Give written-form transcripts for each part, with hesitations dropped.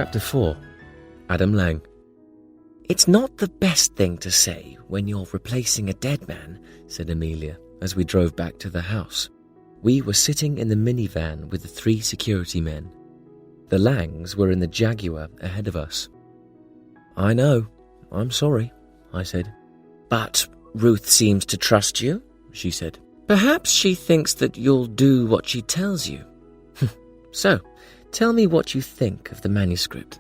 Chapter 4. Adam Lang. "It's not the best thing to say when you're replacing a dead man," said Amelia as we drove back to the house. We were sitting in the minivan with the 3 security men. The Langs were in the Jaguar ahead of us. "I know. I'm sorry," I said. "But Ruth seems to trust you," she said. "Perhaps she thinks that you'll do what she tells you. So, tell me what you think of the manuscript."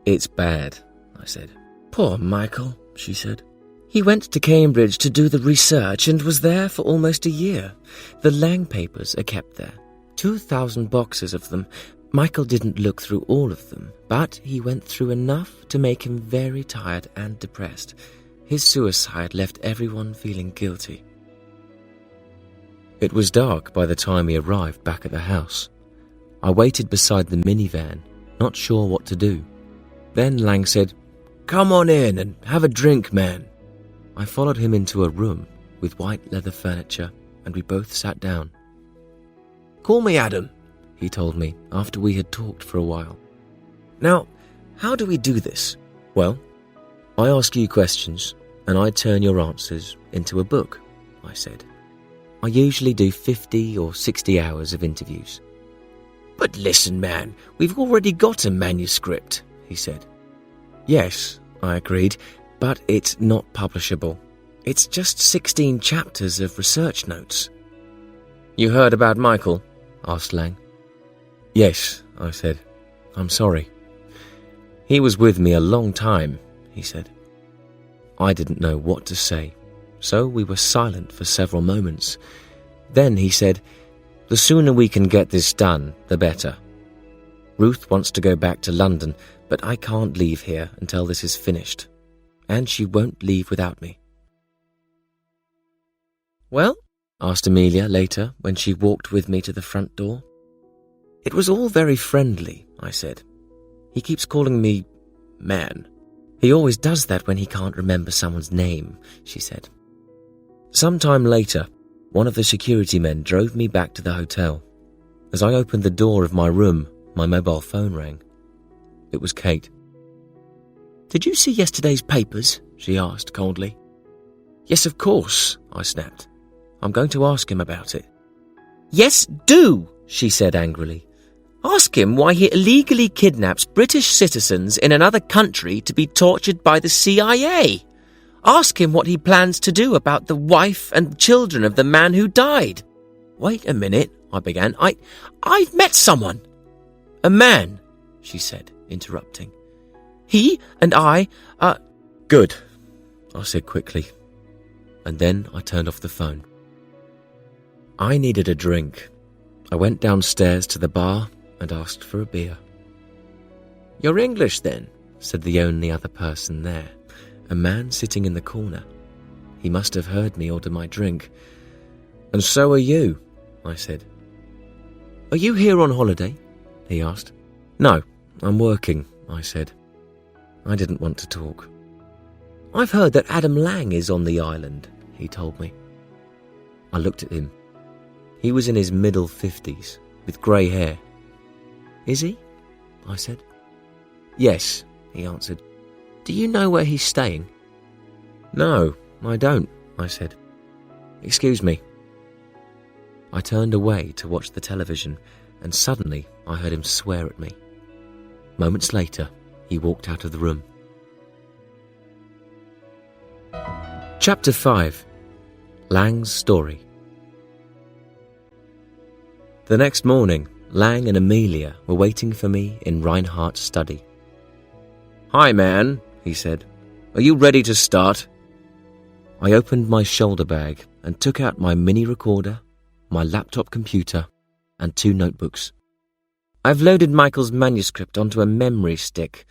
"It's bad," I said. "Poor Michael," she said. "He went to Cambridge to do the research and was there for almost a year. The Lang papers are kept there, 2,000 boxes of them. Michael didn't look through all of them, but he went through enough to make him very tired and depressed. His suicide left everyone feeling guilty." It was dark by the time we arrived back at the house. I waited beside the minivan, not sure what to do. Then Lang said, "Come on in and have a drink, man." I followed him into a room with white leather furniture, and we both sat down. "Call me Adam," he told me after we had talked for a while. "Now, how do we do this?" "Well, I ask you questions, and I turn your answers into a book," I said. "I usually do 50 or 60 hours of interviews." "But listen, man, we've already got a manuscript," he said. "Yes," I agreed, "but it's not publishable. It's just 16 chapters of research notes." "You heard about Michael?" asked Lang. "Yes," I said. "I'm sorry." "He was with me a long time," he said. I didn't know what to say, so we were silent for several moments. Then he said, "The sooner we can get this done, the better. Ruth wants to go back to London, but I can't leave here until this is finished, and she won't leave without me." "Well?" asked Amelia later when she walked with me to the front door. "It was all very friendly," I said. "He keeps calling me man." "He always does that when he can't remember someone's name," she said. Sometime later, one of the security men drove me back to the hotel. As I opened the door of my room, my mobile phone rang. It was Kate. "Did you see yesterday's papers?" she asked coldly. "Yes, of course," I snapped. "I'm going to ask him about it." "Yes, do," she said angrily. "Ask him why he illegally kidnaps British citizens in another country to be tortured by the CIA. Ask him what he plans to do about the wife and children of the man who died." "Wait a minute," I began. I've met someone." "A man," she said, interrupting. "He and I are—" "Good," I said quickly, and then I turned off the phone. I needed a drink. I went downstairs to the bar and asked for a beer. "You're English then?" said the only other person there, a man sitting in the corner. He must have heard me order my drink. "And so are you," I said. "Are you here on holiday?" he asked. "No, I'm working," I said. I didn't want to talk. "I've heard that Adam Lang is on the island," he told me. I looked at him. He was in his middle 50s, with grey hair. "Is he?" I said. "Yes," he answered. "Do you know where he's staying?" "No, I don't," I said. "Excuse me." I turned away to watch the television, and suddenly I heard him swear at me. Moments later, he walked out of the room. Chapter 5. Lang's Story. The next morning, Lang and Amelia were waiting for me in Reinhardt's study. "Hi, man," he said. "Are you ready to start?" I opened my shoulder bag and took out my mini recorder, my laptop computer, and 2 notebooks. "I've loaded Michael's manuscript onto a memory stick,"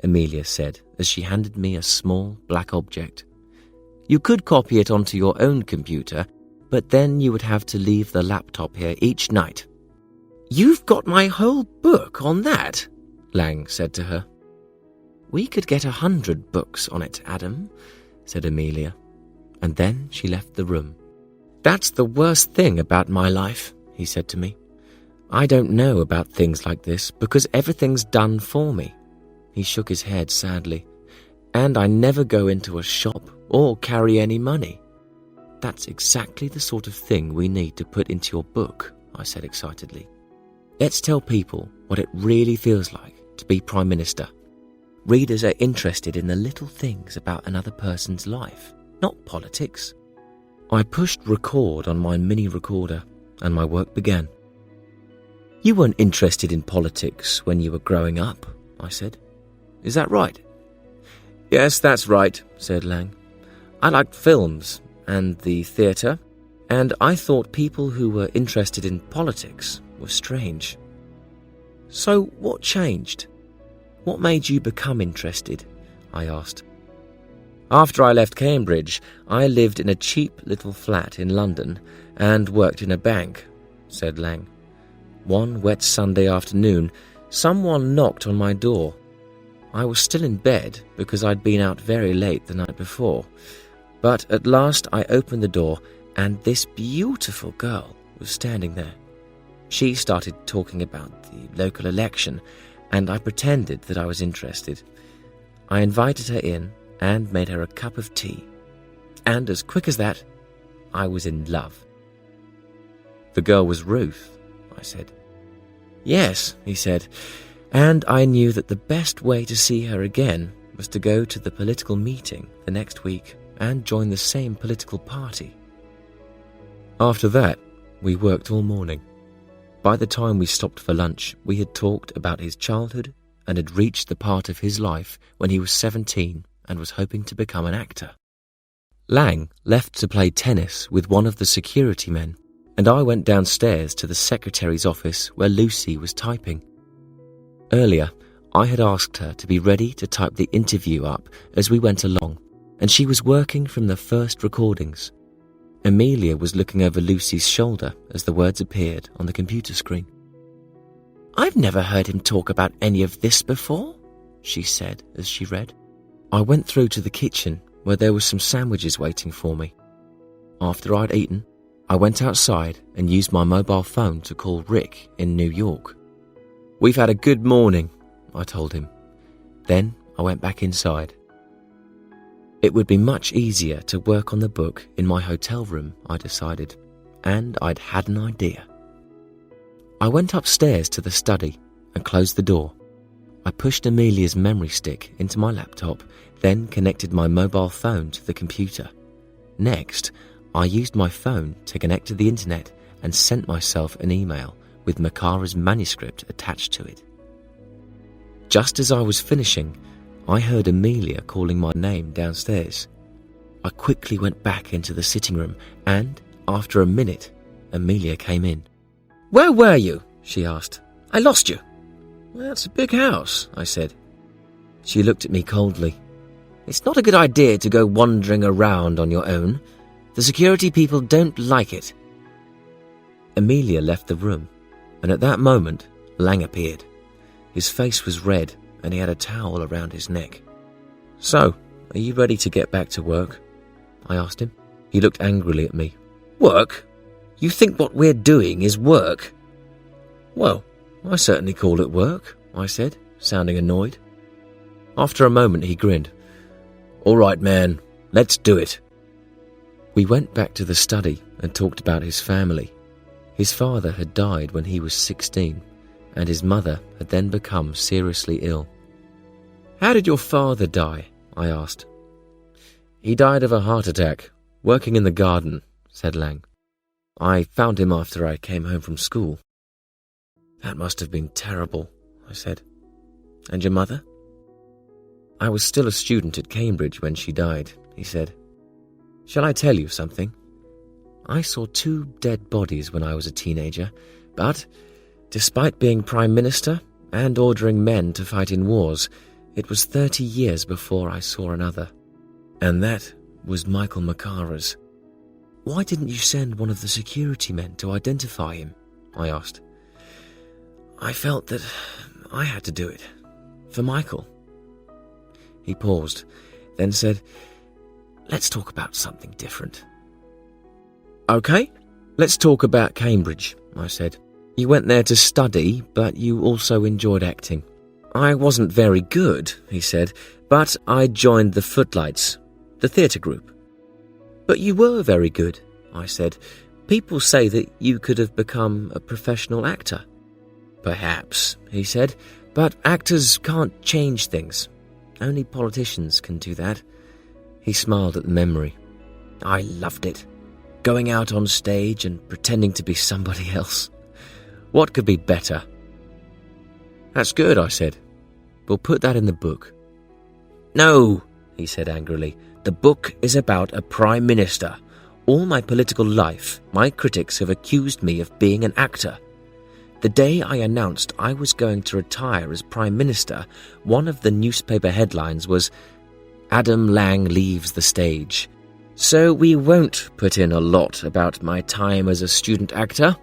Amelia said as she handed me a small black object. "You could copy it onto your own computer, but then you would have to leave the laptop here each night." "You've got my whole book on that," Lang said to her. "We could get 100 books on it, Adam," said Amelia, and then she left the room. "That's the worst thing about my life," he said to me. I don't know about things like this because everything's done for me." He shook his head sadly. "And I never go into a shop or carry any money." "That's exactly the sort of thing we need to put into your book," I said excitedly. "Let's tell people what it really feels like to be Prime Minister." Readers are interested in the little things about another person's life, not politics. I pushed record on my mini recorder and my work began. "You weren't interested in politics when you were growing up," I said. "Is that right?" "Yes, that's right," said Lang. "I liked films and the theatre, and I thought people who were interested in politics were strange." "So what changed? What made you become interested?" I asked. "After I left Cambridge, I lived in a cheap little flat in London and worked in a bank," said Lang. "One wet Sunday afternoon, someone knocked on my door. I was still in bed because I'd been out very late the night before. But at last I opened the door and this beautiful girl was standing there. She started talking about the local election and I pretended that I was interested. I invited her in and made her a cup of tea. And as quick as that, I was in love." "The girl was Ruth," I said. "Yes," he said, "and I knew that the best way to see her again was to go to the political meeting the next week and join the same political party." After that, we worked all morning. By the time we stopped for lunch, we had talked about his childhood and had reached the part of his life when he was 17 and was hoping to become an actor. Lang left to play tennis with one of the security men, and I went downstairs to the secretary's office where Lucy was typing. Earlier, I had asked her to be ready to type the interview up as we went along, and she was working from the first recordings. Amelia was looking over Lucy's shoulder as the words appeared on the computer screen. "I've never heard him talk about any of this before," she said as she read. I went through to the kitchen where there were some sandwiches waiting for me. After I'd eaten, I went outside and used my mobile phone to call Rick in New York. "We've had a good morning," I told him. Then I went back inside. It would be much easier to work on the book in my hotel room, I decided, and I'd had an idea. I went upstairs to the study and closed the door. I pushed Amelia's memory stick into my laptop, then connected my mobile phone to the computer. Next, I used my phone to connect to the internet and sent myself an email with Makara's manuscript attached to it. Just as I was finishing, I heard Amelia calling my name downstairs. I quickly went back into the sitting room and, after a minute, Amelia came in. "Where were you?" she asked. "I lost you." "Well, that's a big house," I said. She looked at me coldly. "It's not a good idea to go wandering around on your own. The security people don't like it." Amelia left the room, and at that moment, Lang appeared. His face was red, and he had a towel around his neck. "So, are you ready to get back to work?" I asked him. He looked angrily at me. "Work? You think what we're doing is work?" "Well, I certainly call it work," I said, sounding annoyed. After a moment he grinned. "All right, man, let's do it." We went back to the study and talked about his family. His father had died when he was 16, and his mother had then become seriously ill. "How did your father die?" I asked. "He died of a heart attack, working in the garden," said Lang. "I found him after I came home from school." "That must have been terrible," I said. "And your mother?" "I was still a student at Cambridge when she died," he said. "Shall I tell you something? I saw 2 dead bodies when I was a teenager, but despite being Prime Minister and ordering men to fight in wars, it was 30 years before I saw another. And that was Michael Makara's." "Why didn't you send one of the security men to identify him?" I asked. "I felt that I had to do it. For Michael." He paused, then said, "Let's talk about something different." "Okay, let's talk about Cambridge," I said. You went there to study, but you also enjoyed acting. I wasn't very good, he said, but I joined the Footlights, the theatre group. But you were very good, I said. People say that you could have become a professional actor. Perhaps, he said, but actors can't change things. Only politicians can do that. He smiled at the memory. I loved it. Going out on stage and pretending to be somebody else. What could be better? That's good, I said. We'll put that in the book. No, he said angrily. The book is about a prime minister. All my political life, my critics have accused me of being an actor. The day I announced I was going to retire as prime minister, one of the newspaper headlines was, Adam Lang leaves the stage. So we won't put in a lot about my time as a student actor.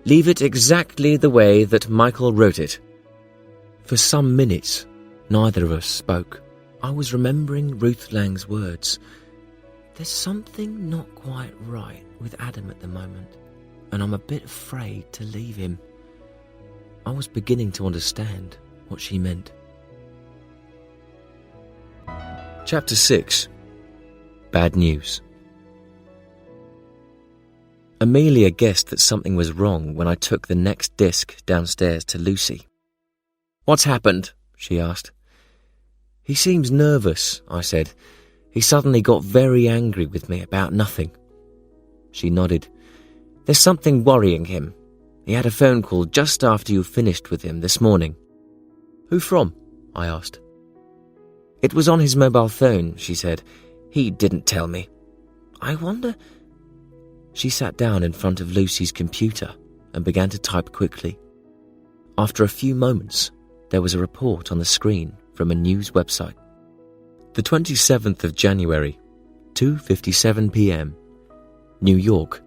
Leave it exactly the way that Michael wrote it. For some minutes, neither of us spoke. I was remembering Ruth Lang's words. There's something not quite right with Adam at the moment, and I'm a bit afraid to leave him. I was beginning to understand what she meant. Chapter 6. Bad News. Amelia guessed that something was wrong when I took the next disc downstairs to Lucy. What's happened? She asked. He seems nervous, I said. He suddenly got very angry with me about nothing. She nodded. There's something worrying him. He had a phone call just after you finished with him this morning. Who from? I asked. It was on his mobile phone, she said. He didn't tell me. I wonder... She sat down in front of Lucy's computer and began to type quickly. After a few moments, there was a report on the screen from a news website. The 27th of January, 2:57 p.m. New York.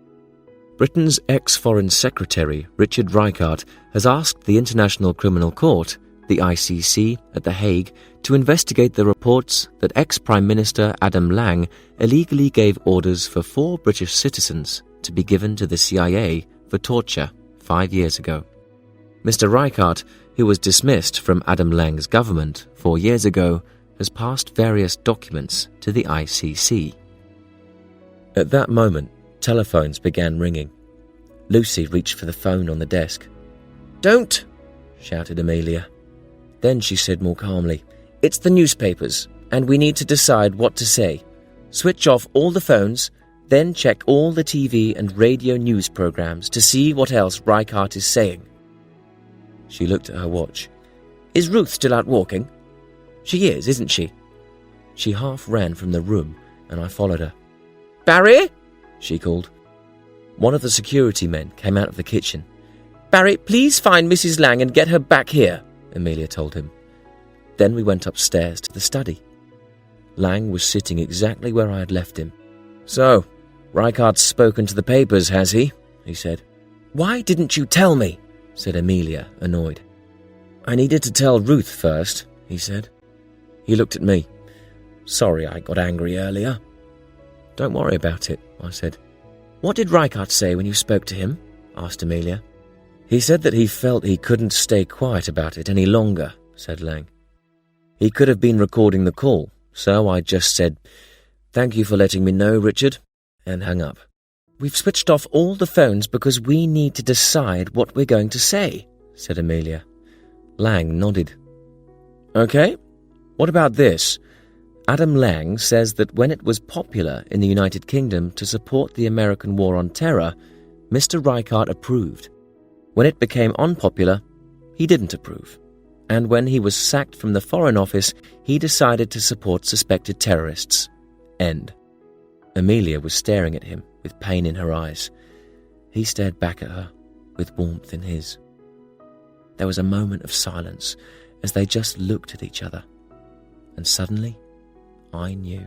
Britain's ex-Foreign Secretary, Richard Reichart, has asked the International Criminal Court, the ICC, at The Hague, to investigate the reports that ex-Prime Minister Adam Lang illegally gave orders for 4 British citizens to be given to the CIA for torture 5 years ago. Mr. Reichart, who was dismissed from Adam Lang's government 4 years ago, has passed various documents to the ICC. At that moment, telephones began ringing. Lucy reached for the phone on the desk. Don't! Shouted Amelia. Then she said more calmly, It's the newspapers, and we need to decide what to say. Switch off all the phones, then check all the TV and radio news programs to see what else Reichart is saying. She looked at her watch. Is Ruth still out walking? She is, isn't she? She half ran from the room, and I followed her. Barry? She called. One of the security men came out of the kitchen. Barry, please find Mrs. Lang and get her back here, Amelia told him. Then we went upstairs to the study. Lang was sitting exactly where I had left him. So, Reichardt's spoken to the papers, has he? He said. Why didn't you tell me? Said Amelia, annoyed. I needed to tell Ruth first, he said. He looked at me. Sorry I got angry earlier. Don't worry about it, I said. What did Reichart say when you spoke to him? Asked Amelia. He said that he felt he couldn't stay quiet about it any longer, said Lang. He could have been recording the call, so I just said, Thank you for letting me know, Richard, and hung up. We've switched off all the phones because we need to decide what we're going to say, said Amelia. Lang nodded. Okay, what about this? Adam Lang says that when it was popular in the United Kingdom to support the American war on terror, Mr. Reichart approved. When it became unpopular, he didn't approve. And when he was sacked from the Foreign Office, he decided to support suspected terrorists. End. Amelia was staring at him with pain in her eyes. He stared back at her with warmth in his. There was a moment of silence as they just looked at each other. And suddenly, I knew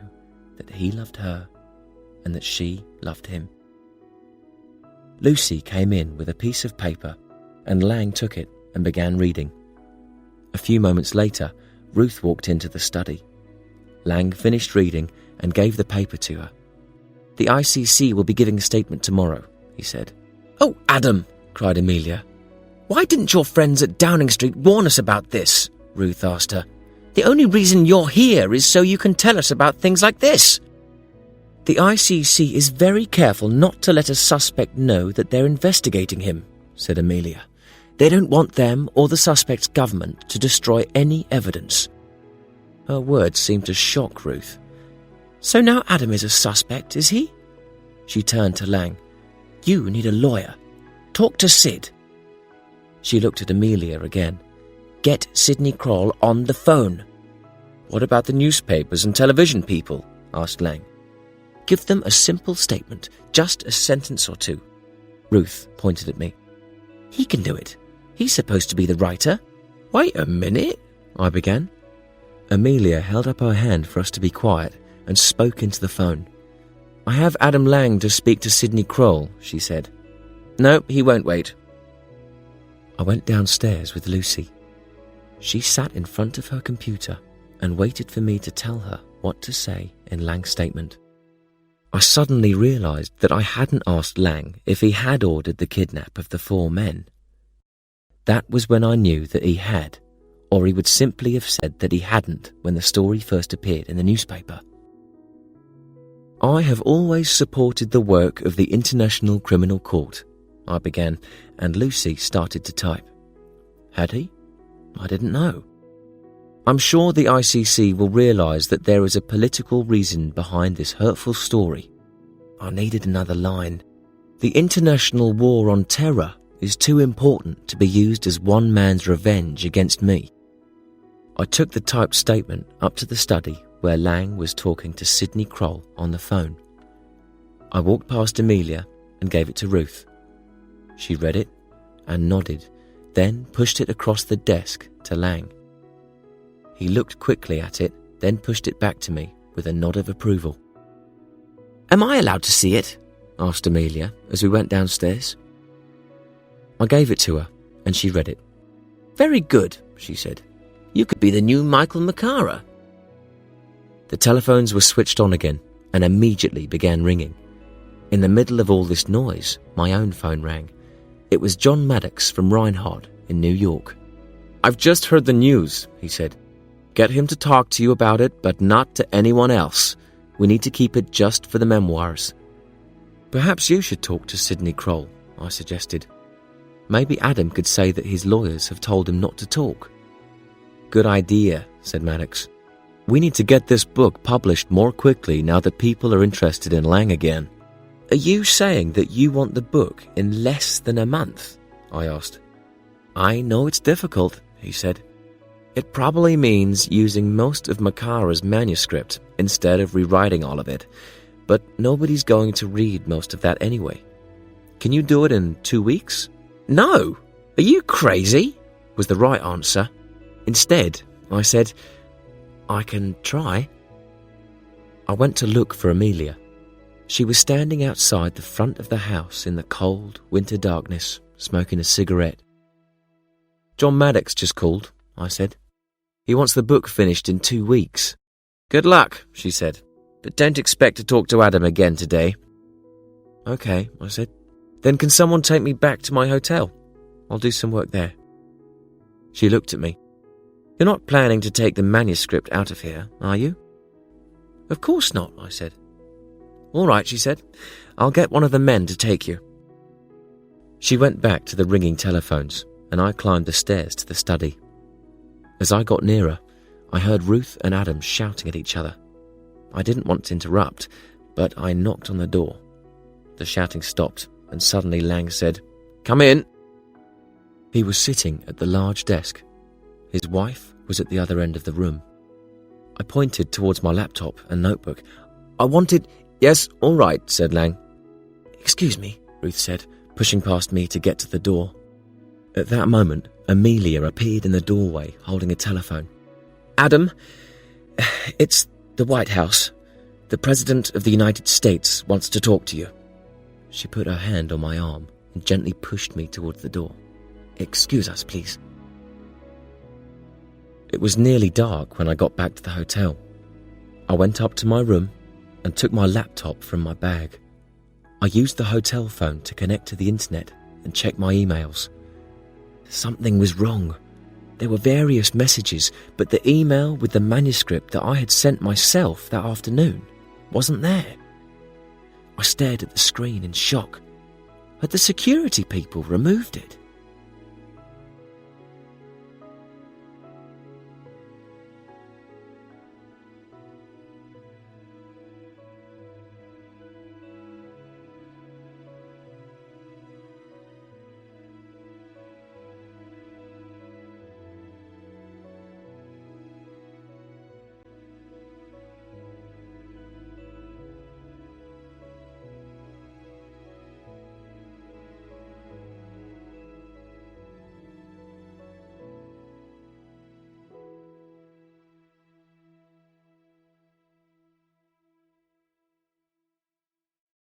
that he loved her and that she loved him. Lucy came in with a piece of paper, and Lang took it and began reading. A few moments later, Ruth walked into the study. Lang finished reading and gave the paper to her. The ICC will be giving a statement tomorrow, he said. Oh, Adam, cried Amelia. "Why didn't your friends at Downing Street warn us about this?" Ruth asked her. "The only reason you're here is so you can tell us about things like this." "The ICC is very careful not to let a suspect know that they're investigating him," said Amelia. "They don't want them or the suspect's government to destroy any evidence." Her words seemed to shock Ruth. "So now Adam is a suspect, is he?" She turned to Lang. "You need a lawyer. Talk to Sid." She looked at Amelia again. "Get Sidney Kroll on the phone." "What about the newspapers and television people?" asked Lang. "Give them a simple statement, just a sentence or two." Ruth pointed at me. "He can do it. He's supposed to be the writer." "Wait a minute," I began. Amelia held up her hand for us to be quiet and spoke into the phone. "I have Adam Lang to speak to Sidney Kroll," she said. "No, he won't wait." I went downstairs with Lucy. She sat in front of her computer and waited for me to tell her what to say in Lang's statement. I suddenly realised that I hadn't asked Lang if he had ordered the kidnap of the 4 men. That was when I knew that he had, or he would simply have said that he hadn't when the story first appeared in the newspaper. "I have always supported the work of the International Criminal Court," I began, and Lucy started to type. Had he? I didn't know. "I'm sure the ICC will realise that there is a political reason behind this hurtful story." I needed another line. "The international war on terror is too important to be used as one man's revenge against me." I took the typed statement up to the study where Lang was talking to Sidney Kroll on the phone. I walked past Amelia and gave it to Ruth. She read it and nodded, then pushed it across the desk to Lang. He looked quickly at it, then pushed it back to me with a nod of approval. "Am I allowed to see it?" asked Amelia as we went downstairs. I gave it to her and she read it. "Very good," she said. "You could be the new Michael Macara." The telephones were switched on again and immediately began ringing. In the middle of all this noise, my own phone rang. It was John Maddox from Reinhardt in New York. "I've just heard the news," he said. "Get him to talk to you about it, but not to anyone else. We need to keep it just for the memoirs." "Perhaps you should talk to Sidney Kroll," I suggested. "Maybe Adam could say that his lawyers have told him not to talk." "Good idea," said Maddox. "We need to get this book published more quickly now that people are interested in Lang again." "Are you saying that you want the book in less than a month?" I asked. "I know it's difficult," he said. "It probably means using most of Macara's manuscript instead of rewriting all of it, but nobody's going to read most of that anyway. Can you do it in 2 weeks?" "No! Are you crazy?" was the right answer. Instead, I said, "I can try." I went to look for Amelia. She was standing outside the front of the house in the cold winter darkness, smoking a cigarette. "John Maddox just called," I said. "He wants the book finished in 2 weeks." "Good luck," she said, "but don't expect to talk to Adam again today." "Okay," I said. "Then can someone take me back to my hotel? I'll do some work there." She looked at me. "You're not planning to take the manuscript out of here, are you?" "Of course not," I said. "All right," she said. "I'll get one of the men to take you." She went back to the ringing telephones, and I climbed the stairs to the study. As I got nearer, I heard Ruth and Adam shouting at each other. I didn't want to interrupt, but I knocked on the door. The shouting stopped, and suddenly Lang said, "Come in." He was sitting at the large desk. His wife was at the other end of the room. I pointed towards my laptop and notebook. "I wanted—" "Yes, all right," said Lang. "Excuse me," Ruth said, pushing past me to get to the door. At that moment, Amelia appeared in the doorway holding a telephone. "Adam, it's the White House. The President of the United States wants to talk to you." She put her hand on my arm and gently pushed me towards the door. "Excuse us, please." It was nearly dark when I got back to the hotel. I went up to my room and took my laptop from my bag. I used the hotel phone to connect to the internet and check my emails. Something was wrong. There were various messages, but the email with the manuscript that I had sent myself that afternoon wasn't there. I stared at the screen in shock. Had the security people removed it?